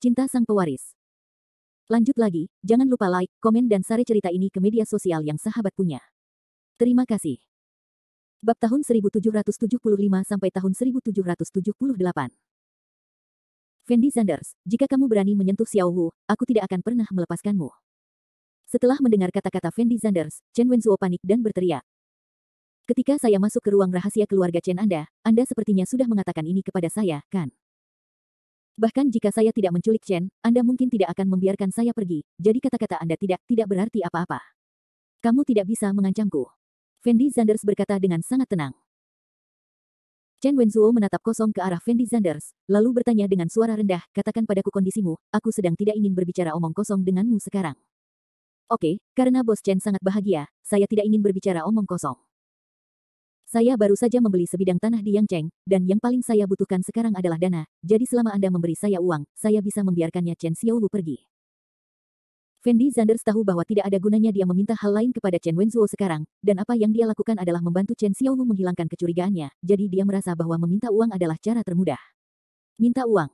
Cinta Sang Pewaris. Lanjut lagi, jangan lupa like, komen dan share cerita ini ke media sosial yang sahabat punya. Terima kasih. Bab tahun 1775 sampai tahun 1778. Fendi Zanders, jika kamu berani menyentuh Xiao Wu, aku tidak akan pernah melepaskanmu. Setelah mendengar kata-kata Fendi Zanders, Chen Wenzuo panik dan berteriak. Ketika saya masuk ke ruang rahasia keluarga Chen Anda sepertinya sudah mengatakan ini kepada saya, kan? Bahkan jika saya tidak menculik Chen, Anda mungkin tidak akan membiarkan saya pergi, jadi kata-kata Anda tidak berarti apa-apa. Kamu tidak bisa mengancamku. Fendi Zanders berkata dengan sangat tenang. Chen Wenzuo menatap kosong ke arah Fendi Zanders, lalu bertanya dengan suara rendah, katakan padaku kondisimu, aku sedang tidak ingin berbicara omong kosong denganmu sekarang. Oke, karena Bos Chen sangat bahagia, saya tidak ingin berbicara omong kosong. Saya baru saja membeli sebidang tanah di Yangcheng, dan yang paling saya butuhkan sekarang adalah dana, jadi selama Anda memberi saya uang, saya bisa membiarkannya Chen Xiaowu pergi. Fendi Zanders tahu bahwa tidak ada gunanya dia meminta hal lain kepada Chen Wenzuo sekarang, dan apa yang dia lakukan adalah membantu Chen Xiaowu menghilangkan kecurigaannya, jadi dia merasa bahwa meminta uang adalah cara termudah. Minta uang.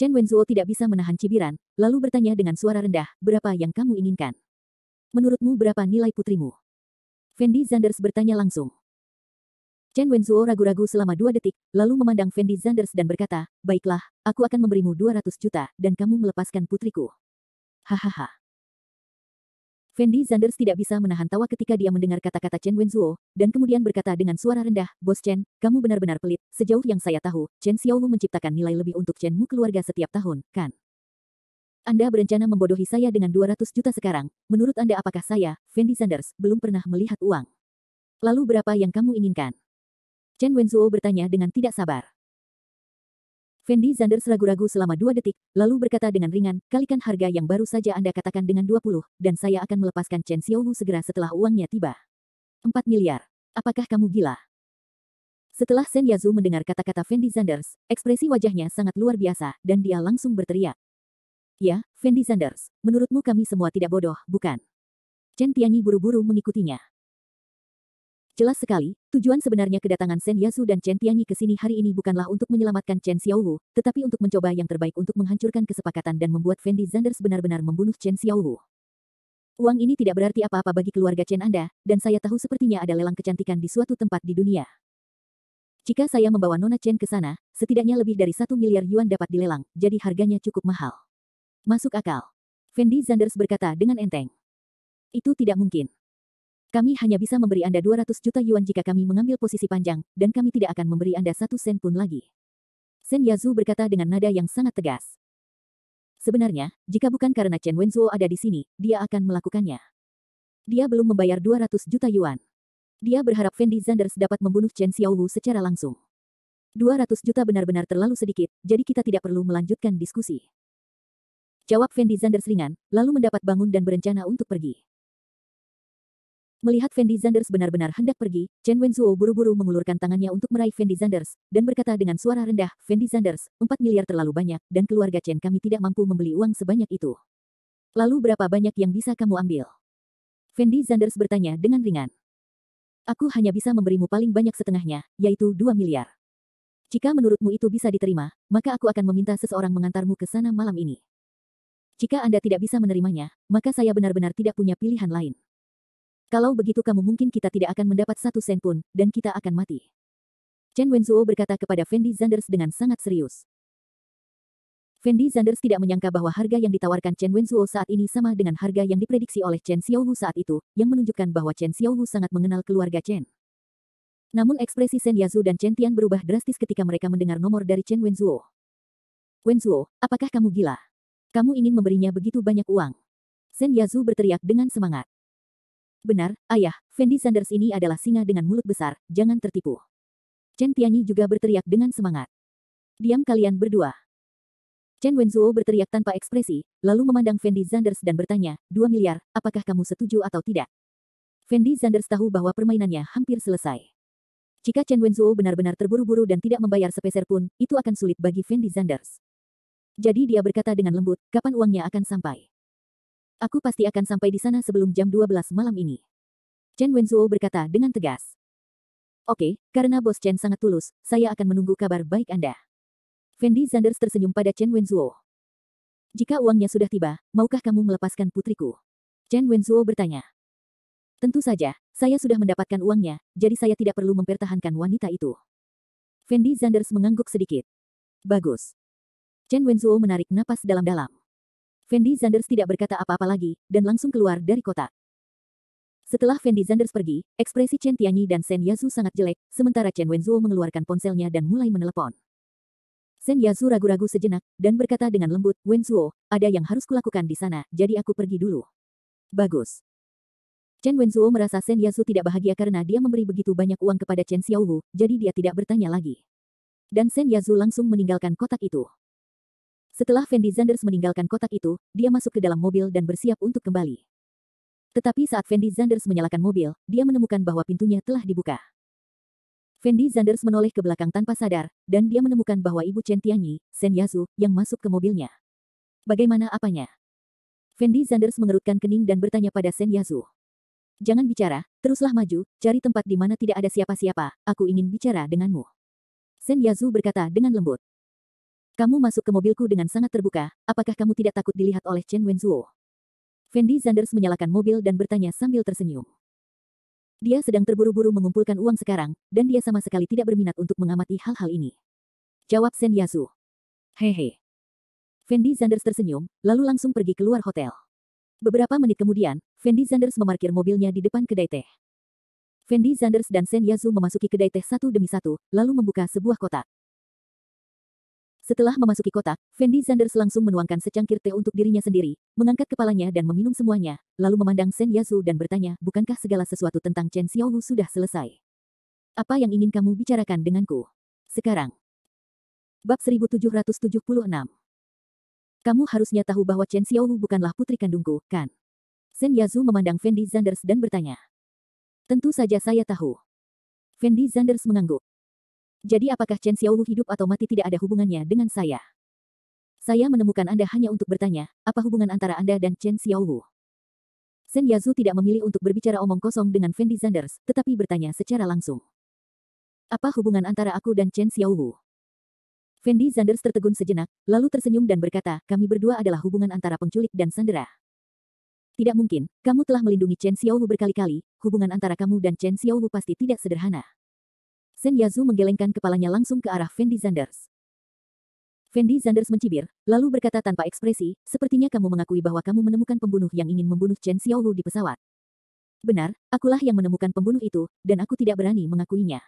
Chen Wenzuo tidak bisa menahan cibiran, lalu bertanya dengan suara rendah, berapa yang kamu inginkan? Menurutmu berapa nilai putrimu? Fendi Zanders bertanya langsung. Chen Wenzuo ragu-ragu selama 2 detik, lalu memandang Fendi Zanders dan berkata, baiklah, aku akan memberimu 200 juta, dan kamu melepaskan putriku. Hahaha. Fendi Zanders tidak bisa menahan tawa ketika dia mendengar kata-kata Chen Wenzuo, dan kemudian berkata dengan suara rendah, Bos Chen, kamu benar-benar pelit, sejauh yang saya tahu, Chen Xiaowu menciptakan nilai lebih untuk Chen-mu keluarga setiap tahun, kan? Anda berencana membodohi saya dengan 200 juta sekarang, menurut Anda apakah saya, Fendi Zanders, belum pernah melihat uang? Lalu berapa yang kamu inginkan? Chen Wenzuo bertanya dengan tidak sabar. Fendi Zanders ragu-ragu selama 2 detik, lalu berkata dengan ringan, kalikan harga yang baru saja Anda katakan dengan 20, dan saya akan melepaskan Chen Xiaowu segera setelah uangnya tiba. 4 miliar. Apakah kamu gila? Setelah Sen Yazu mendengar kata-kata Fendi Zanders, ekspresi wajahnya sangat luar biasa, dan dia langsung berteriak. Ya, Fendi Zanders, menurutmu kami semua tidak bodoh, bukan? Chen Tianyi buru-buru mengikutinya. Jelas sekali, tujuan sebenarnya kedatangan Sen Yazu dan Chen Tianyi ke sini hari ini bukanlah untuk menyelamatkan Chen Xiaowu, tetapi untuk mencoba yang terbaik untuk menghancurkan kesepakatan dan membuat Fendi Zanders benar-benar membunuh Chen Xiaowu. Uang ini tidak berarti apa-apa bagi keluarga Chen Anda, dan saya tahu sepertinya ada lelang kecantikan di suatu tempat di dunia. Jika saya membawa Nona Chen ke sana, setidaknya lebih dari 1 miliar yuan dapat dilelang, jadi harganya cukup mahal. Masuk akal. Fendi Zanders berkata dengan enteng. Itu tidak mungkin. Kami hanya bisa memberi Anda 200 juta yuan jika kami mengambil posisi panjang, dan kami tidak akan memberi Anda 1 sen pun lagi. Sen Yazu berkata dengan nada yang sangat tegas. Sebenarnya, jika bukan karena Chen Wenzuo ada di sini, dia akan melakukannya. Dia belum membayar 200 juta yuan. Dia berharap Fendi Zanders dapat membunuh Chen Xiaowu secara langsung. 200 juta benar-benar terlalu sedikit, jadi kita tidak perlu melanjutkan diskusi. Jawab Fendi Zanders ringan, lalu mendapat bangun dan berencana untuk pergi. Melihat Fendi Zanders benar-benar hendak pergi, Chen Wenzuo buru-buru mengulurkan tangannya untuk meraih Fendi Zanders, dan berkata dengan suara rendah, Fendi Zanders, 4 miliar terlalu banyak, dan keluarga Chen kami tidak mampu membeli uang sebanyak itu. Lalu berapa banyak yang bisa kamu ambil? Fendi Zanders bertanya dengan ringan. Aku hanya bisa memberimu paling banyak setengahnya, yaitu 2 miliar. Jika menurutmu itu bisa diterima, maka aku akan meminta seseorang mengantarmu ke sana malam ini. Jika Anda tidak bisa menerimanya, maka saya benar-benar tidak punya pilihan lain. Kalau begitu kamu mungkin kita tidak akan mendapat 1 sen pun, dan kita akan mati. Chen Wenzuo berkata kepada Fendi Zanders dengan sangat serius. Fendi Zanders tidak menyangka bahwa harga yang ditawarkan Chen Wenzuo saat ini sama dengan harga yang diprediksi oleh Chen Xiaowu saat itu, yang menunjukkan bahwa Chen Xiaowu sangat mengenal keluarga Chen. Namun ekspresi Sen Yazu dan Chen Tian berubah drastis ketika mereka mendengar nomor dari Chen Wenzuo. Wenzuo, apakah kamu gila? Kamu ingin memberinya begitu banyak uang? Sen Yazu berteriak dengan semangat. Benar, ayah, Fendi Zanders ini adalah singa dengan mulut besar, jangan tertipu. Chen Tianyi juga berteriak dengan semangat. Diam kalian berdua. Chen Wenzuo berteriak tanpa ekspresi, lalu memandang Fendi Zanders dan bertanya, 2 miliar, apakah kamu setuju atau tidak? Fendi Zanders tahu bahwa permainannya hampir selesai. Jika Chen Wenzuo benar-benar terburu-buru dan tidak membayar sepeser pun, itu akan sulit bagi Fendi Zanders. Jadi dia berkata dengan lembut, kapan uangnya akan sampai? Aku pasti akan sampai di sana sebelum jam 12 malam ini. Chen Wenzuo berkata dengan tegas. Oke, karena Bos Chen sangat tulus, saya akan menunggu kabar baik Anda. Fendi Zanders tersenyum pada Chen Wenzuo. Jika uangnya sudah tiba, maukah kamu melepaskan putriku? Chen Wenzuo bertanya. Tentu saja, saya sudah mendapatkan uangnya, jadi saya tidak perlu mempertahankan wanita itu. Fendi Zanders mengangguk sedikit. Bagus. Chen Wenzuo menarik napas dalam-dalam. Fendi Zanders tidak berkata apa-apa lagi, dan langsung keluar dari kotak. Setelah Fendi Zanders pergi, ekspresi Chen Tianyi dan Shen Yazu sangat jelek, sementara Chen Wenzuo mengeluarkan ponselnya dan mulai menelepon. Shen Yazu ragu-ragu sejenak, dan berkata dengan lembut, Wenzuo, ada yang harus kulakukan di sana, jadi aku pergi dulu. Bagus. Chen Wenzuo merasa Shen Yazu tidak bahagia karena dia memberi begitu banyak uang kepada Chen Xiaowu, jadi dia tidak bertanya lagi. Dan Shen Yazu langsung meninggalkan kotak itu. Setelah Fendi Zanders meninggalkan kotak itu, dia masuk ke dalam mobil dan bersiap untuk kembali. Tetapi saat Fendi Zanders menyalakan mobil, dia menemukan bahwa pintunya telah dibuka. Fendi Zanders menoleh ke belakang tanpa sadar, dan dia menemukan bahwa ibu Chen Tianyi, Shen Yazu, yang masuk ke mobilnya. Bagaimana apanya? Fendi Zanders mengerutkan kening dan bertanya pada Shen Yazu. Jangan bicara, teruslah maju, cari tempat di mana tidak ada siapa-siapa, aku ingin bicara denganmu. Shen Yazu berkata dengan lembut. Kamu masuk ke mobilku dengan sangat terbuka, apakah kamu tidak takut dilihat oleh Chen Wenzuo? Fendi Zanders menyalakan mobil dan bertanya sambil tersenyum. Dia sedang terburu-buru mengumpulkan uang sekarang, dan dia sama sekali tidak berminat untuk mengamati hal-hal ini. Jawab Shen Yazu. Hehe. Fendi Zanders tersenyum, lalu langsung pergi keluar hotel. Beberapa menit kemudian, Fendi Zanders memarkir mobilnya di depan kedai teh. Fendi Zanders dan Shen Yazu memasuki kedai teh satu demi satu, lalu membuka sebuah kotak. Setelah memasuki kotak, Fendi Zanders langsung menuangkan secangkir teh untuk dirinya sendiri, mengangkat kepalanya dan meminum semuanya, lalu memandang Shen Yazu dan bertanya, bukankah segala sesuatu tentang Chen Xiaowu sudah selesai? Apa yang ingin kamu bicarakan denganku? Sekarang. Bab 1776. Kamu harusnya tahu bahwa Chen Xiaowu bukanlah putri kandungku, kan? Shen Yazu memandang Fendi Zanders dan bertanya. Tentu saja saya tahu. Fendi Zanders mengangguk. Jadi apakah Chen Xiaowu hidup atau mati tidak ada hubungannya dengan saya? Saya menemukan Anda hanya untuk bertanya, apa hubungan antara Anda dan Chen Xiaowu? Shen Yazu tidak memilih untuk berbicara omong kosong dengan Fendi Zanders, tetapi bertanya secara langsung. Apa hubungan antara aku dan Chen Xiaowu? Fendi Zanders tertegun sejenak, lalu tersenyum dan berkata, kami berdua adalah hubungan antara penculik dan sandera. Tidak mungkin, kamu telah melindungi Chen Xiaowu berkali-kali, hubungan antara kamu dan Chen Xiaowu pasti tidak sederhana. Shen Yazu menggelengkan kepalanya langsung ke arah Fendi Zanders. Fendi Zanders mencibir, lalu berkata tanpa ekspresi, sepertinya kamu mengakui bahwa kamu menemukan pembunuh yang ingin membunuh Chen Xiaowu di pesawat. Benar, akulah yang menemukan pembunuh itu, dan aku tidak berani mengakuinya.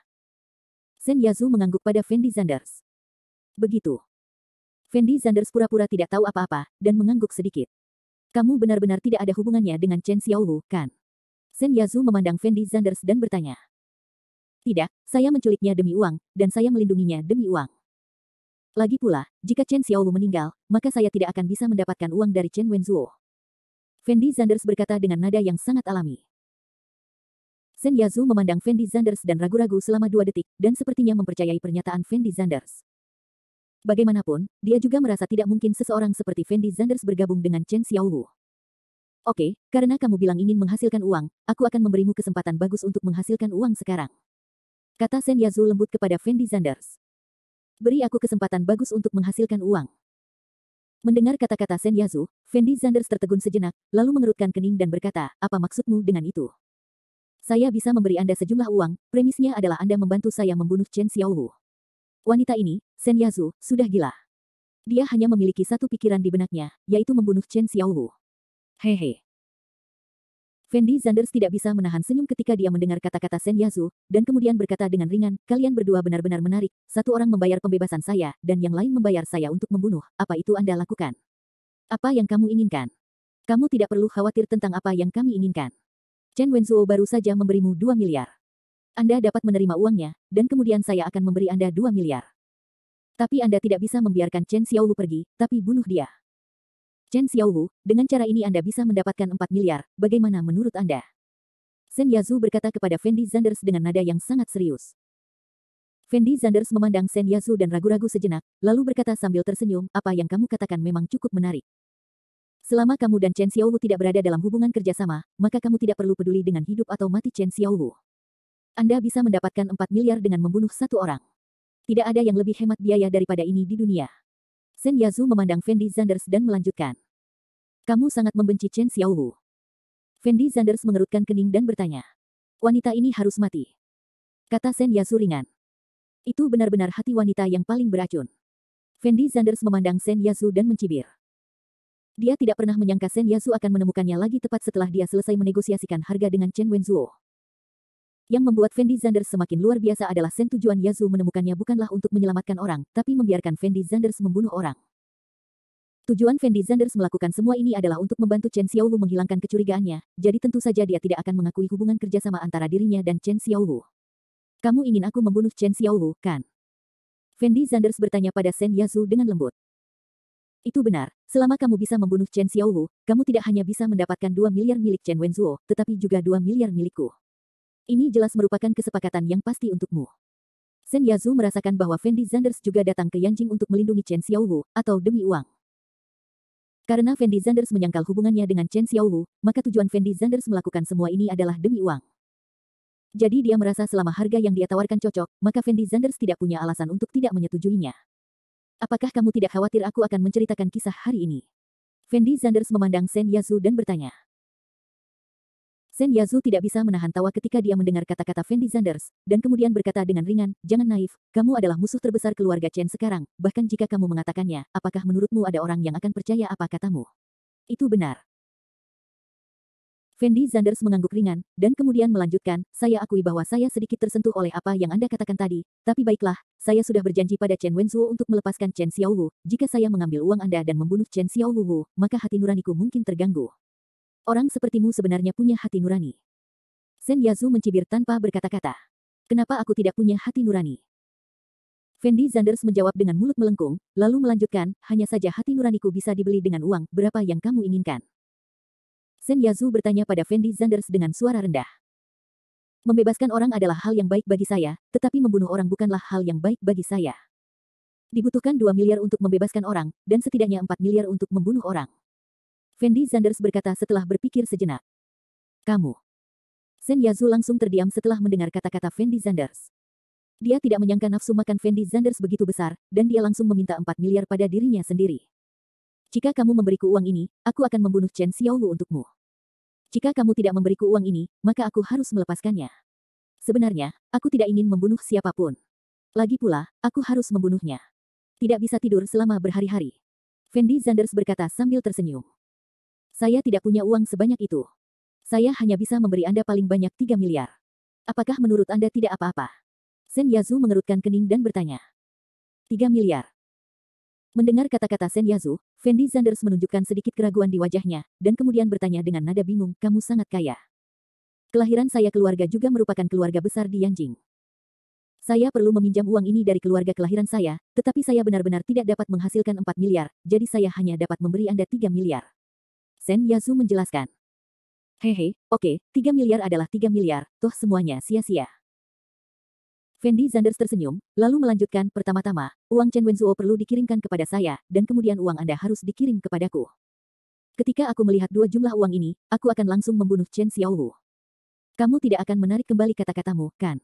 Shen Yazu mengangguk pada Fendi Zanders. Begitu. Fendi Zanders pura-pura tidak tahu apa-apa, dan mengangguk sedikit. Kamu benar-benar tidak ada hubungannya dengan Chen Xiaowu, kan? Shen Yazu memandang Fendi Zanders dan bertanya. Tidak, saya menculiknya demi uang, dan saya melindunginya demi uang. Lagi pula, jika Chen Xiaowu meninggal, maka saya tidak akan bisa mendapatkan uang dari Chen Wenzuo. Fendi Zanders berkata dengan nada yang sangat alami. Shen Yazu memandang Fendi Zanders dan ragu-ragu selama 2 detik, dan sepertinya mempercayai pernyataan Fendi Zanders. Bagaimanapun, dia juga merasa tidak mungkin seseorang seperti Fendi Zanders bergabung dengan Chen Xiaowu. Oke, karena kamu bilang ingin menghasilkan uang, aku akan memberimu kesempatan bagus untuk menghasilkan uang sekarang. Kata Shen Yazu lembut kepada Fendi Zanders. Beri aku kesempatan bagus untuk menghasilkan uang. Mendengar kata-kata Shen Yazu, Fendi Zanders tertegun sejenak, lalu mengerutkan kening dan berkata, apa maksudmu dengan itu? Saya bisa memberi Anda sejumlah uang, premisnya adalah Anda membantu saya membunuh Chen Xiaowu. Wanita ini, Shen Yazu, sudah gila. Dia hanya memiliki satu pikiran di benaknya, yaitu membunuh Chen Xiaowu. Hehe. Fendi Zanders tidak bisa menahan senyum ketika dia mendengar kata-kata Shen Yazu, dan kemudian berkata dengan ringan, kalian berdua benar-benar menarik, satu orang membayar pembebasan saya, dan yang lain membayar saya untuk membunuh, apa itu Anda lakukan? Apa yang kamu inginkan? Kamu tidak perlu khawatir tentang apa yang kami inginkan. Chen Wenzuo baru saja memberimu 2 miliar. Anda dapat menerima uangnya, dan kemudian saya akan memberi Anda 2 miliar. Tapi Anda tidak bisa membiarkan Chen Xiaowu pergi, tapi bunuh dia. Chen Xiaowu, dengan cara ini Anda bisa mendapatkan 4 miliar, bagaimana menurut Anda? Shen Yazu berkata kepada Fendi Zanders dengan nada yang sangat serius. Fendi Zanders memandang Shen Yazu dan ragu-ragu sejenak, lalu berkata sambil tersenyum, apa yang kamu katakan memang cukup menarik. Selama kamu dan Chen Xiaowu tidak berada dalam hubungan kerjasama, maka kamu tidak perlu peduli dengan hidup atau mati Chen Xiaowu. Anda bisa mendapatkan 4 miliar dengan membunuh satu orang. Tidak ada yang lebih hemat biaya daripada ini di dunia. Sen Yazu memandang Fendi Zanders dan melanjutkan. Kamu sangat membenci Chen Xiaowu. Fendi Zanders mengerutkan kening dan bertanya. Wanita ini harus mati. Kata Sen Yazu ringan. Itu benar-benar hati wanita yang paling beracun. Fendi Zanders memandang Sen Yazu dan mencibir. Dia tidak pernah menyangka Sen Yazu akan menemukannya lagi tepat setelah dia selesai menegosiasikan harga dengan Chen Wenzuo. Yang membuat Fendi Zanders semakin luar biasa adalah Sen tujuan Yazu menemukannya bukanlah untuk menyelamatkan orang, tapi membiarkan Fendi Zanders membunuh orang. Tujuan Fendi Zanders melakukan semua ini adalah untuk membantu Chen Xiaowu menghilangkan kecurigaannya, jadi tentu saja dia tidak akan mengakui hubungan kerjasama antara dirinya dan Chen Xiaowu. Kamu ingin aku membunuh Chen Xiaowu, kan? Fendi Zanders bertanya pada Sen Yazu dengan lembut. Itu benar, selama kamu bisa membunuh Chen Xiaowu, kamu tidak hanya bisa mendapatkan 2 miliar milik Chen Wenzuo, tetapi juga 2 miliar milikku. Ini jelas merupakan kesepakatan yang pasti untukmu. Sen Yazu merasakan bahwa Fendi Zanders juga datang ke Yanjing untuk melindungi Chen Xiaowu, atau demi uang. Karena Fendi Zanders menyangkal hubungannya dengan Chen Xiaowu, maka tujuan Fendi Zanders melakukan semua ini adalah demi uang. Jadi dia merasa selama harga yang dia tawarkan cocok, maka Fendi Zanders tidak punya alasan untuk tidak menyetujuinya. Apakah kamu tidak khawatir aku akan menceritakan kisah hari ini? Fendi Zanders memandang Sen Yazu dan bertanya. Sen Yazu tidak bisa menahan tawa ketika dia mendengar kata-kata Fendi Zanders, dan kemudian berkata dengan ringan, jangan naif, kamu adalah musuh terbesar keluarga Chen sekarang, bahkan jika kamu mengatakannya, apakah menurutmu ada orang yang akan percaya apa katamu? Itu benar. Fendi Zanders mengangguk ringan, dan kemudian melanjutkan, saya akui bahwa saya sedikit tersentuh oleh apa yang Anda katakan tadi, tapi baiklah, saya sudah berjanji pada Chen Wenzuo untuk melepaskan Chen Xiaowu, jika saya mengambil uang Anda dan membunuh Chen Xiaowu, maka hati nuraniku mungkin terganggu. Orang sepertimu sebenarnya punya hati nurani. Sen Yazu mencibir tanpa berkata-kata. Kenapa aku tidak punya hati nurani? Fendi Zanders menjawab dengan mulut melengkung, lalu melanjutkan, hanya saja hati nuraniku bisa dibeli dengan uang, berapa yang kamu inginkan? Sen Yazu bertanya pada Fendi Zanders dengan suara rendah. Membebaskan orang adalah hal yang baik bagi saya, tetapi membunuh orang bukanlah hal yang baik bagi saya. Dibutuhkan 2 miliar untuk membebaskan orang, dan setidaknya 4 miliar untuk membunuh orang. Fendi Zanders berkata setelah berpikir sejenak. Kamu. Sen Yazu langsung terdiam setelah mendengar kata-kata Fendi Zanders. Dia tidak menyangka nafsu makan Fendi Zanders begitu besar, dan dia langsung meminta 4 miliar pada dirinya sendiri. Jika kamu memberiku uang ini, aku akan membunuh Chen Xiaowu untukmu. Jika kamu tidak memberiku uang ini, maka aku harus melepaskannya. Sebenarnya, aku tidak ingin membunuh siapapun. Lagi pula, aku harus membunuhnya. Tidak bisa tidur selama berhari-hari. Fendi Zanders berkata sambil tersenyum. Saya tidak punya uang sebanyak itu. Saya hanya bisa memberi Anda paling banyak 3 miliar. Apakah menurut Anda tidak apa-apa? Sen Yazu mengerutkan kening dan bertanya. 3 miliar. Mendengar kata-kata Sen Yazu, Fendi Zanders menunjukkan sedikit keraguan di wajahnya, dan kemudian bertanya dengan nada bingung, kamu sangat kaya. Kelahiran saya keluarga juga merupakan keluarga besar di Yanjing. Saya perlu meminjam uang ini dari keluarga kelahiran saya, tetapi saya benar-benar tidak dapat menghasilkan 4 miliar, jadi saya hanya dapat memberi Anda 3 miliar. Sen Yazu menjelaskan. Hehe, oke, 3 miliar adalah 3 miliar, toh semuanya sia-sia. Fendi Zanders tersenyum, lalu melanjutkan, pertama-tama, uang Chen Wenzuo perlu dikirimkan kepada saya, dan kemudian uang Anda harus dikirim kepadaku. Ketika aku melihat dua jumlah uang ini, aku akan langsung membunuh Chen Xiaowu. Kamu tidak akan menarik kembali kata-katamu, kan?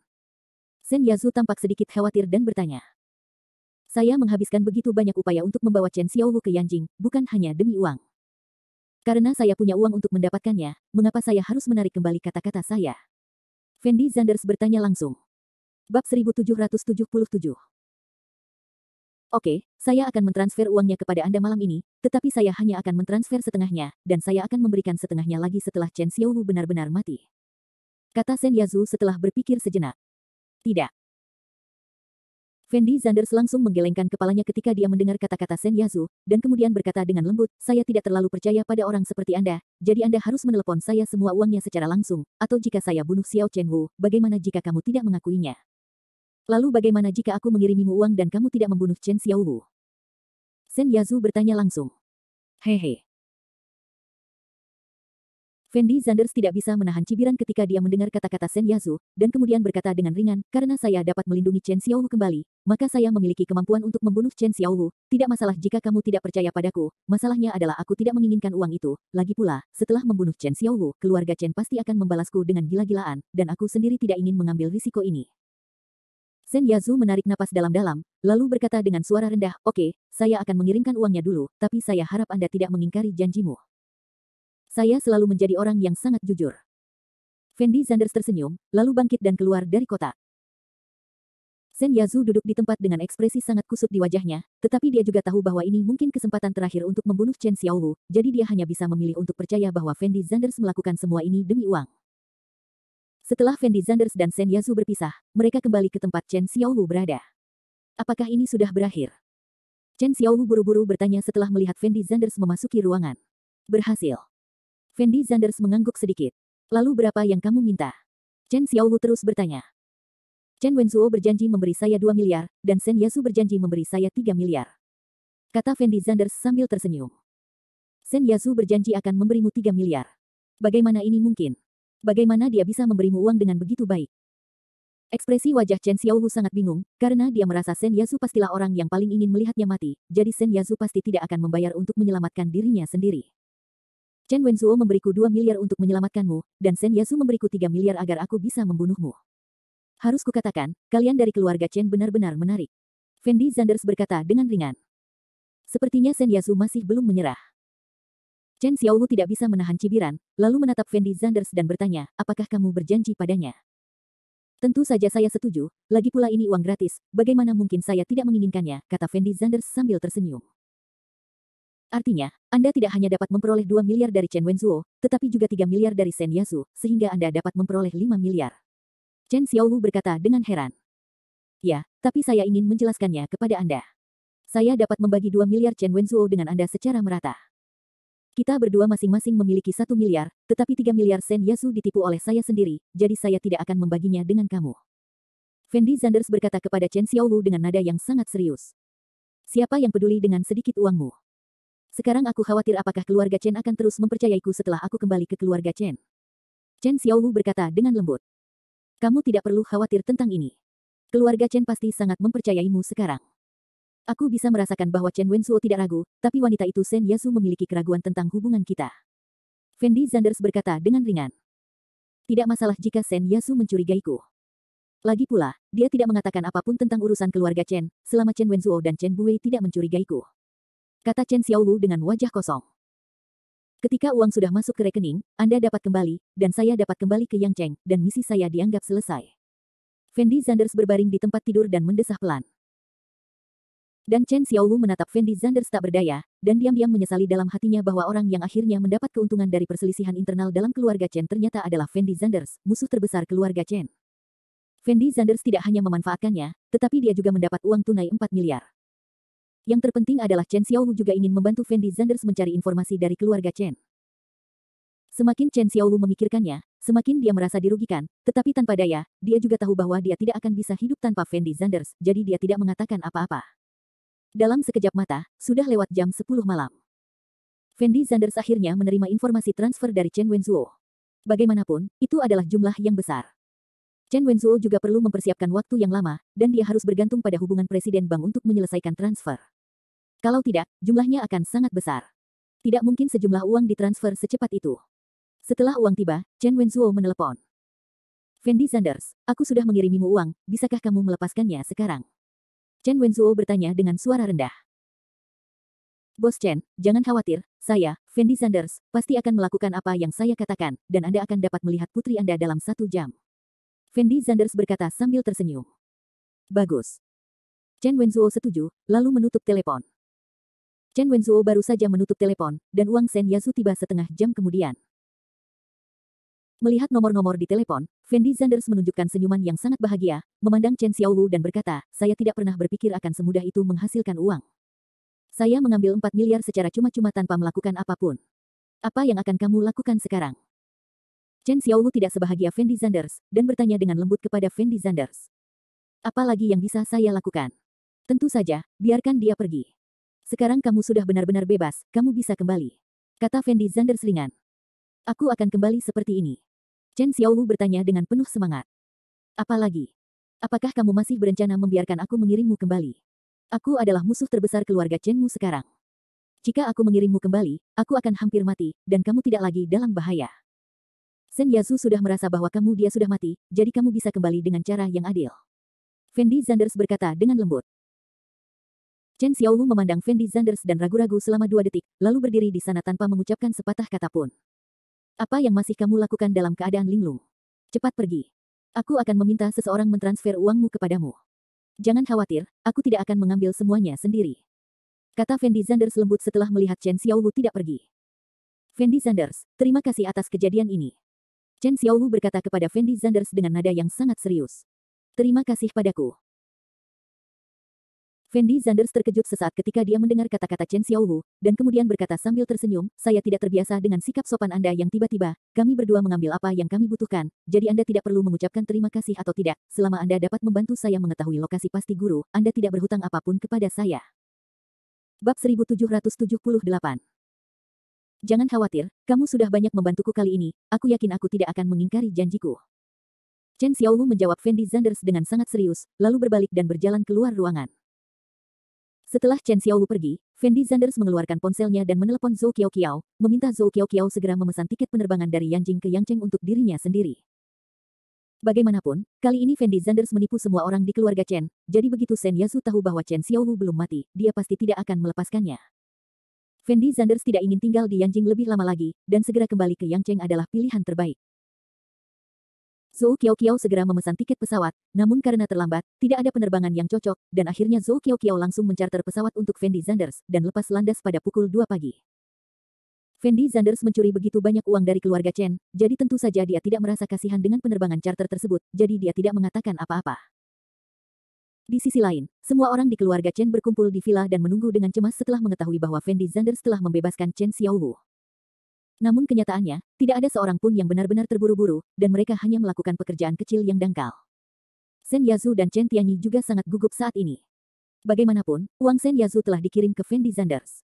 Sen Yazu tampak sedikit khawatir dan bertanya. Saya menghabiskan begitu banyak upaya untuk membawa Chen Xiaowu ke Yanjing, bukan hanya demi uang. Karena saya punya uang untuk mendapatkannya, mengapa saya harus menarik kembali kata-kata saya? Fendi Zanders bertanya langsung. Bab 1777. Oke, saya akan mentransfer uangnya kepada Anda malam ini, tetapi saya hanya akan mentransfer setengahnya, dan saya akan memberikan setengahnya lagi setelah Chen Xiaowu benar-benar mati. Kata Sen Yazu setelah berpikir sejenak. Tidak. Fendi Zanders langsung menggelengkan kepalanya ketika dia mendengar kata-kata Sen Yazu, dan kemudian berkata dengan lembut, saya tidak terlalu percaya pada orang seperti Anda, jadi Anda harus menelepon saya semua uangnya secara langsung, atau jika saya bunuh Xiao Chenwu, bagaimana jika kamu tidak mengakuinya? Lalu bagaimana jika aku mengirimimu uang dan kamu tidak membunuh Chen Xiaowu? Sen Yazu bertanya langsung. Hehe. Fendi Zanders tidak bisa menahan cibiran ketika dia mendengar kata-kata Sen Yazu, dan kemudian berkata dengan ringan, karena saya dapat melindungi Chen Xiaowu kembali, maka saya memiliki kemampuan untuk membunuh Chen Xiaowu. Tidak masalah jika kamu tidak percaya padaku, masalahnya adalah aku tidak menginginkan uang itu. Lagi pula, setelah membunuh Chen Xiaowu, keluarga Chen pasti akan membalasku dengan gila-gilaan, dan aku sendiri tidak ingin mengambil risiko ini. Sen Yazu menarik napas dalam-dalam, lalu berkata dengan suara rendah, "Oke, saya akan mengirimkan uangnya dulu, tapi saya harap Anda tidak mengingkari janjimu. Saya selalu menjadi orang yang sangat jujur." Fendi Zanders tersenyum, lalu bangkit dan keluar dari kotak. Sen Yazu duduk di tempat dengan ekspresi sangat kusut di wajahnya, tetapi dia juga tahu bahwa ini mungkin kesempatan terakhir untuk membunuh Chen Xiaowu, jadi dia hanya bisa memilih untuk percaya bahwa Fendi Zanders melakukan semua ini demi uang. Setelah Fendi Zanders dan Sen Yazu berpisah, mereka kembali ke tempat Chen Xiaowu berada. Apakah ini sudah berakhir? Chen Xiaowu buru-buru bertanya setelah melihat Fendi Zanders memasuki ruangan. Berhasil. Fendi Zanders mengangguk sedikit. Lalu berapa yang kamu minta? Chen Xiaowu terus bertanya. Chen Wenzuo berjanji memberi saya 2 miliar, dan Sen Yazu berjanji memberi saya 3 miliar. Kata Fendi Zanders sambil tersenyum. Sen Yazu berjanji akan memberimu 3 miliar. Bagaimana ini mungkin? Bagaimana dia bisa memberimu uang dengan begitu baik? Ekspresi wajah Chen Xiaowu sangat bingung, karena dia merasa Sen Yazu pastilah orang yang paling ingin melihatnya mati, jadi Sen Yazu pasti tidak akan membayar untuk menyelamatkan dirinya sendiri. Chen Wenzuo memberiku 2 miliar untuk menyelamatkanmu, dan Sen Yazu memberiku 3 miliar agar aku bisa membunuhmu. Harus kukatakan, kalian dari keluarga Chen benar-benar menarik. Fendi Zanders berkata dengan ringan. Sepertinya Sen Yazu masih belum menyerah. Chen Xiaowu tidak bisa menahan cibiran, lalu menatap Fendi Zanders dan bertanya, apakah kamu berjanji padanya? Tentu saja saya setuju, lagi pula ini uang gratis, bagaimana mungkin saya tidak menginginkannya, kata Fendi Zanders sambil tersenyum. Artinya, Anda tidak hanya dapat memperoleh 2 miliar dari Chen Wenzuo, tetapi juga 3 miliar dari Sen Yazu, sehingga Anda dapat memperoleh 5 miliar. Chen Xiaowu berkata dengan heran. Ya, tapi saya ingin menjelaskannya kepada Anda. Saya dapat membagi 2 miliar Chen Wenzuo dengan Anda secara merata. Kita berdua masing-masing memiliki 1 miliar, tetapi 3 miliar Sen Yazu ditipu oleh saya sendiri, jadi saya tidak akan membaginya dengan kamu. Fendi Zanders berkata kepada Chen Xiaowu dengan nada yang sangat serius. Siapa yang peduli dengan sedikit uangmu? Sekarang aku khawatir apakah keluarga Chen akan terus mempercayaiku setelah aku kembali ke keluarga Chen. Chen Xiaowu berkata dengan lembut. Kamu tidak perlu khawatir tentang ini. Keluarga Chen pasti sangat mempercayaimu sekarang. Aku bisa merasakan bahwa Chen Wenzuo tidak ragu, tapi wanita itu Sen Yazu memiliki keraguan tentang hubungan kita. Fendi Zanders berkata dengan ringan. Tidak masalah jika Sen Yazu mencurigaiku. Lagi pula, dia tidak mengatakan apapun tentang urusan keluarga Chen, selama Chen Wenzuo dan Chen Buwei tidak mencurigaiku. Kata Chen Xiaowu dengan wajah kosong. Ketika uang sudah masuk ke rekening, Anda dapat kembali, dan saya dapat kembali ke Yang Cheng, dan misi saya dianggap selesai. Fendi Zanders berbaring di tempat tidur dan mendesah pelan. Dan Chen Xiaowu menatap Fendi Zanders tak berdaya, dan diam-diam menyesali dalam hatinya bahwa orang yang akhirnya mendapat keuntungan dari perselisihan internal dalam keluarga Chen ternyata adalah Fendi Zanders, musuh terbesar keluarga Chen. Fendi Zanders tidak hanya memanfaatkannya, tetapi dia juga mendapat uang tunai 4 miliar. Yang terpenting adalah Chen Xiaowu juga ingin membantu Fendi Zanders mencari informasi dari keluarga Chen. Semakin Chen Xiaowu memikirkannya, semakin dia merasa dirugikan, tetapi tanpa daya, dia juga tahu bahwa dia tidak akan bisa hidup tanpa Fendi Zanders, jadi dia tidak mengatakan apa-apa. Dalam sekejap mata, sudah lewat jam 10 malam. Fendi Zanders akhirnya menerima informasi transfer dari Chen Wenzuo. Bagaimanapun, itu adalah jumlah yang besar. Chen Wenzuo juga perlu mempersiapkan waktu yang lama, dan dia harus bergantung pada hubungan presiden bank untuk menyelesaikan transfer. Kalau tidak, jumlahnya akan sangat besar. Tidak mungkin sejumlah uang ditransfer secepat itu. Setelah uang tiba, Chen Wenzuo menelepon. Fendi Zanders, aku sudah mengirimimu uang, bisakah kamu melepaskannya sekarang? Chen Wenzuo bertanya dengan suara rendah. Bos Chen, jangan khawatir, saya, Fendi Zanders, pasti akan melakukan apa yang saya katakan, dan Anda akan dapat melihat putri Anda dalam 1 jam. Fendi Zanders berkata sambil tersenyum. Bagus. Chen Wenzuo setuju, lalu menutup telepon. Chen Wenzuo baru saja menutup telepon, dan uang Sen Yazu tiba setengah jam kemudian. Melihat nomor-nomor di telepon, Fendi Zanders menunjukkan senyuman yang sangat bahagia, memandang Chen Xiaowu dan berkata, saya tidak pernah berpikir akan semudah itu menghasilkan uang. Saya mengambil 4 miliar secara cuma-cuma tanpa melakukan apapun. Apa yang akan kamu lakukan sekarang? Chen Xiaowu tidak sebahagia Fendi Zanders, dan bertanya dengan lembut kepada Fendi Zanders. Apa lagi yang bisa saya lakukan? Tentu saja, biarkan dia pergi. Sekarang kamu sudah benar-benar bebas, kamu bisa kembali. Kata Fendi Zanders ringan. Aku akan kembali seperti ini. Chen Xiaowu bertanya dengan penuh semangat. Apa lagi? Apakah kamu masih berencana membiarkan aku mengirimmu kembali? Aku adalah musuh terbesar keluarga Chenmu sekarang. Jika aku mengirimmu kembali, aku akan hampir mati, dan kamu tidak lagi dalam bahaya. Sen Yazu sudah merasa bahwa dia sudah mati, jadi kamu bisa kembali dengan cara yang adil. Fendi Zanders berkata dengan lembut. Chen Xiaowu memandang Fendi Zanders dan ragu-ragu selama 2 detik, lalu berdiri di sana tanpa mengucapkan sepatah kata pun. Apa yang masih kamu lakukan dalam keadaan linglung? Cepat pergi. Aku akan meminta seseorang mentransfer uangmu kepadamu. Jangan khawatir, aku tidak akan mengambil semuanya sendiri. Kata Fendi Zanders lembut setelah melihat Chen Xiaowu tidak pergi. Fendi Zanders, terima kasih atas kejadian ini. Chen Xiaowu berkata kepada Fendi Zanders dengan nada yang sangat serius. Terima kasih padaku. Fendi Zanders terkejut sesaat ketika dia mendengar kata-kata Chen Xiaowu, dan kemudian berkata sambil tersenyum, saya tidak terbiasa dengan sikap sopan Anda yang tiba-tiba, kami berdua mengambil apa yang kami butuhkan, jadi Anda tidak perlu mengucapkan terima kasih atau tidak, selama Anda dapat membantu saya mengetahui lokasi pasti guru, Anda tidak berhutang apapun kepada saya. Bab 1778. Jangan khawatir, kamu sudah banyak membantuku kali ini, aku yakin aku tidak akan mengingkari janjiku. Chen Xiaowu menjawab Fendi Zanders dengan sangat serius, lalu berbalik dan berjalan keluar ruangan. Setelah Chen Xiaowu pergi, Fendi Zanders mengeluarkan ponselnya dan menelepon Zhou Qiaoqiao, meminta Zhou Qiaoqiao segera memesan tiket penerbangan dari Yanjing ke Yangcheng untuk dirinya sendiri. Bagaimanapun, kali ini Fendi Zanders menipu semua orang di keluarga Chen, jadi begitu Sen Yazu tahu bahwa Chen Xiaowu belum mati, dia pasti tidak akan melepaskannya. Fendi Zanders tidak ingin tinggal di Yanjing lebih lama lagi, dan segera kembali ke Yangcheng adalah pilihan terbaik. Zhou Qiaoqiao segera memesan tiket pesawat, namun karena terlambat, tidak ada penerbangan yang cocok, dan akhirnya Zhou Qiaoqiao langsung mencarter pesawat untuk Fendi Zanders, dan lepas landas pada pukul 2 pagi. Fendi Zanders mencuri begitu banyak uang dari keluarga Chen, jadi tentu saja dia tidak merasa kasihan dengan penerbangan charter tersebut, jadi dia tidak mengatakan apa-apa. Di sisi lain, semua orang di keluarga Chen berkumpul di villa dan menunggu dengan cemas setelah mengetahui bahwa Fendi Zanders telah membebaskan Chen Xiaowu. Namun kenyataannya, tidak ada seorang pun yang benar-benar terburu-buru, dan mereka hanya melakukan pekerjaan kecil yang dangkal. Sen Yazu dan Chen Tianyi juga sangat gugup saat ini. Bagaimanapun, uang Sen Yazu telah dikirim ke Fendi Zanders.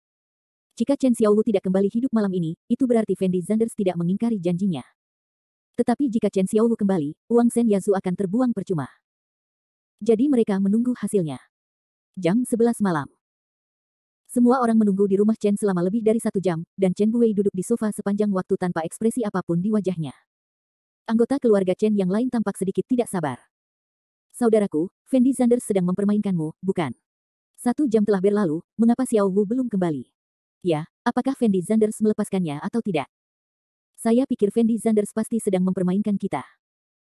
Jika Chen Xiaowu tidak kembali hidup malam ini, itu berarti Fendi Zanders tidak mengingkari janjinya. Tetapi jika Chen Xiaowu kembali, uang Sen Yazu akan terbuang percuma. Jadi mereka menunggu hasilnya. Jam 11 malam. Semua orang menunggu di rumah Chen selama lebih dari 1 jam, dan Chen Buwei duduk di sofa sepanjang waktu tanpa ekspresi apapun di wajahnya. Anggota keluarga Chen yang lain tampak sedikit tidak sabar. Saudaraku, Fendi Zanders sedang mempermainkanmu, bukan? 1 jam telah berlalu, mengapa Xiao Wu belum kembali? Ya, apakah Fendi Zanders melepaskannya atau tidak? Saya pikir Fendi Zanders pasti sedang mempermainkan kita.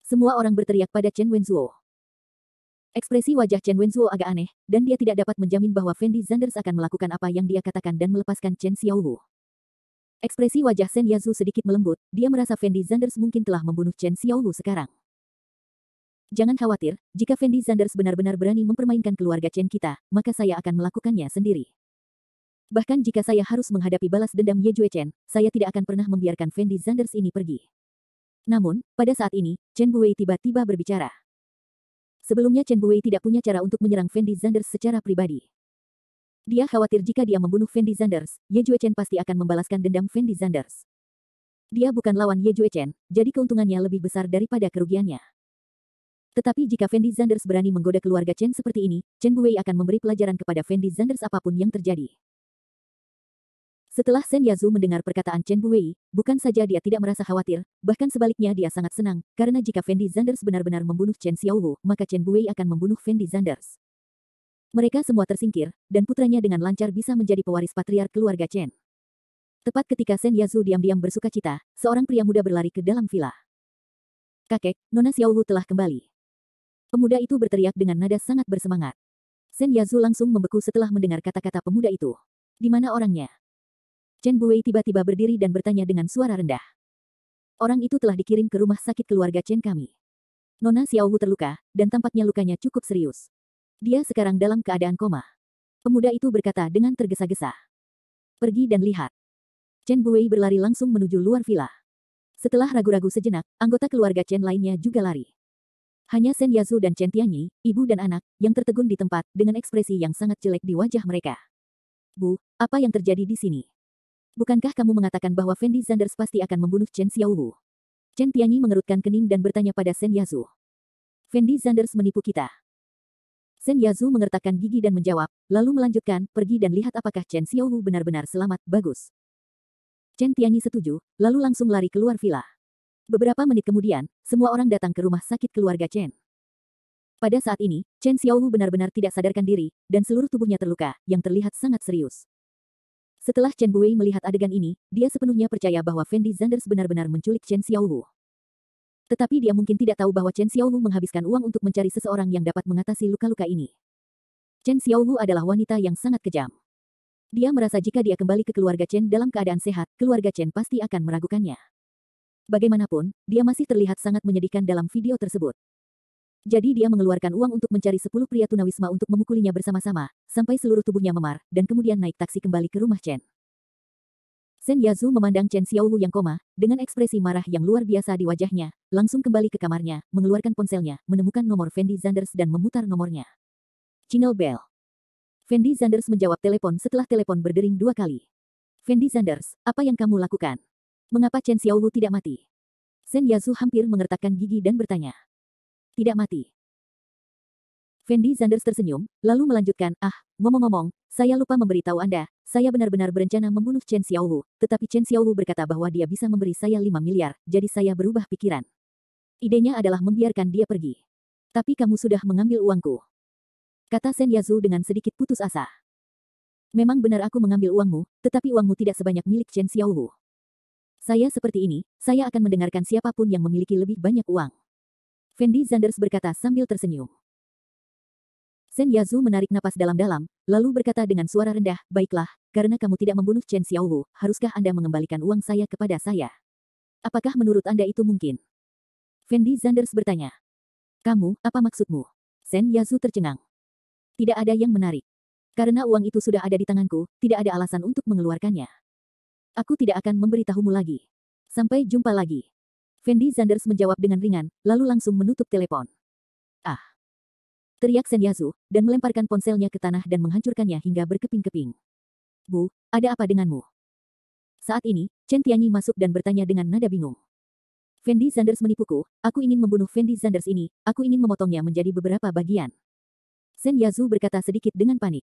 Semua orang berteriak pada Chen Wenzuo. Ekspresi wajah Chen Wenzuo agak aneh, dan dia tidak dapat menjamin bahwa Fendi Zanders akan melakukan apa yang dia katakan dan melepaskan Chen Xiaowu. Ekspresi wajah Sen Yazu sedikit melembut, dia merasa Fendi Zanders mungkin telah membunuh Chen Xiaowu sekarang. Jangan khawatir, jika Fendi Zanders benar-benar berani mempermainkan keluarga Chen kita, maka saya akan melakukannya sendiri. Bahkan jika saya harus menghadapi balas dendam Ye Jue Chen, saya tidak akan pernah membiarkan Fendi Zanders ini pergi. Namun, pada saat ini, Chen Buwei tiba-tiba berbicara. Sebelumnya Chen Buwei tidak punya cara untuk menyerang Fendi Zanders secara pribadi. Dia khawatir jika dia membunuh Fendi Zanders, Ye Jue Chen pasti akan membalaskan dendam Fendi Zanders. Dia bukan lawan Ye Jue Chen, jadi keuntungannya lebih besar daripada kerugiannya. Tetapi jika Fendi Zanders berani menggoda keluarga Chen seperti ini, Chen Buwei akan memberi pelajaran kepada Fendi Zanders apapun yang terjadi. Setelah Sen Yazu mendengar perkataan Chen Buwei, bukan saja dia tidak merasa khawatir, bahkan sebaliknya dia sangat senang, karena jika Fendi Zanders benar-benar membunuh Chen Xiaowu, maka Chen Buwei akan membunuh Fendi Zanders. Mereka semua tersingkir, dan putranya dengan lancar bisa menjadi pewaris patriark keluarga Chen. Tepat ketika Sen Yazu diam-diam bersukacita, seorang pria muda berlari ke dalam villa. Kakek, Nona Xiaowu telah kembali. Pemuda itu berteriak dengan nada sangat bersemangat. Sen Yazu langsung membeku setelah mendengar kata-kata pemuda itu. Di mana orangnya? Chen Buwei tiba-tiba berdiri dan bertanya dengan suara rendah. Orang itu telah dikirim ke rumah sakit keluarga Chen kami. Nona Xiaowu terluka, dan tampaknya lukanya cukup serius. Dia sekarang dalam keadaan koma. Pemuda itu berkata dengan tergesa-gesa. Pergi dan lihat. Chen Buwei berlari langsung menuju luar villa. Setelah ragu-ragu sejenak, anggota keluarga Chen lainnya juga lari. Hanya Sen Yazu dan Chen Tianyi, ibu dan anak, yang tertegun di tempat, dengan ekspresi yang sangat jelek di wajah mereka. Bu, apa yang terjadi di sini? Bukankah kamu mengatakan bahwa Fendi Zanders pasti akan membunuh Chen Xiaowu? Chen Tianyi mengerutkan kening dan bertanya pada Sen Yazu. Fendi Zanders menipu kita. Sen Yazu mengertakkan gigi dan menjawab, lalu melanjutkan, pergi dan lihat apakah Chen Xiaowu benar-benar selamat, bagus. Chen Tianyi setuju, lalu langsung lari keluar villa. Beberapa menit kemudian, semua orang datang ke rumah sakit keluarga Chen. Pada saat ini, Chen Xiaohu benar-benar tidak sadarkan diri, dan seluruh tubuhnya terluka, yang terlihat sangat serius. Setelah Chen Buwei melihat adegan ini, dia sepenuhnya percaya bahwa Fendi Zanders benar-benar menculik Chen Xiaohu. Tetapi dia mungkin tidak tahu bahwa Chen Xiaohu menghabiskan uang untuk mencari seseorang yang dapat mengatasi luka-luka ini. Chen Xiaohu adalah wanita yang sangat kejam. Dia merasa jika dia kembali ke keluarga Chen dalam keadaan sehat, keluarga Chen pasti akan meragukannya. Bagaimanapun, dia masih terlihat sangat menyedihkan dalam video tersebut. Jadi dia mengeluarkan uang untuk mencari 10 pria tunawisma untuk memukulinya bersama-sama, sampai seluruh tubuhnya memar, dan kemudian naik taksi kembali ke rumah Chen. Sen Yazu memandang Chen Xiaohu yang koma, dengan ekspresi marah yang luar biasa di wajahnya, langsung kembali ke kamarnya, mengeluarkan ponselnya, menemukan nomor Fendi Zanders dan memutar nomornya. Jingle bell. Fendi Zanders menjawab telepon setelah telepon berdering 2 kali. Fendi Zanders, apa yang kamu lakukan? Mengapa Chen Xiaohu tidak mati? Sen Yazu hampir mengertakkan gigi dan bertanya. Tidak mati. Fendi Zanders tersenyum, lalu melanjutkan, ngomong-ngomong, saya lupa memberitahu Anda, saya benar-benar berencana membunuh Chen Xiaohu, tetapi Chen Xiaohu berkata bahwa dia bisa memberi saya 5 miliar, jadi saya berubah pikiran. Idenya adalah membiarkan dia pergi. Tapi kamu sudah mengambil uangku. Kata Sen Yazu dengan sedikit putus asa. Memang benar aku mengambil uangmu, tetapi uangmu tidak sebanyak milik Chen Xiaohu. Saya seperti ini, saya akan mendengarkan siapapun yang memiliki lebih banyak uang. Fendi Zanders berkata sambil tersenyum. Sen Yazu menarik napas dalam-dalam, lalu berkata dengan suara rendah, baiklah, karena kamu tidak membunuh Chen Xiaohu, haruskah Anda mengembalikan uang saya kepada saya? Apakah menurut Anda itu mungkin? Fendi Zanders bertanya. Kamu, apa maksudmu? Sen Yazu tercengang. Tidak ada yang menarik. Karena uang itu sudah ada di tanganku, tidak ada alasan untuk mengeluarkannya. Aku tidak akan memberitahumu lagi. Sampai jumpa lagi. Fendi Zanders menjawab dengan ringan, lalu langsung menutup telepon. Teriak Sen Yazu, dan melemparkan ponselnya ke tanah dan menghancurkannya hingga berkeping-keping. Bu, ada apa denganmu? Saat ini, Chen Tianyi masuk dan bertanya dengan nada bingung. Fendi Zanders menipuku, aku ingin membunuh Fendi Zanders ini, aku ingin memotongnya menjadi beberapa bagian. Sen Yazu berkata sedikit dengan panik.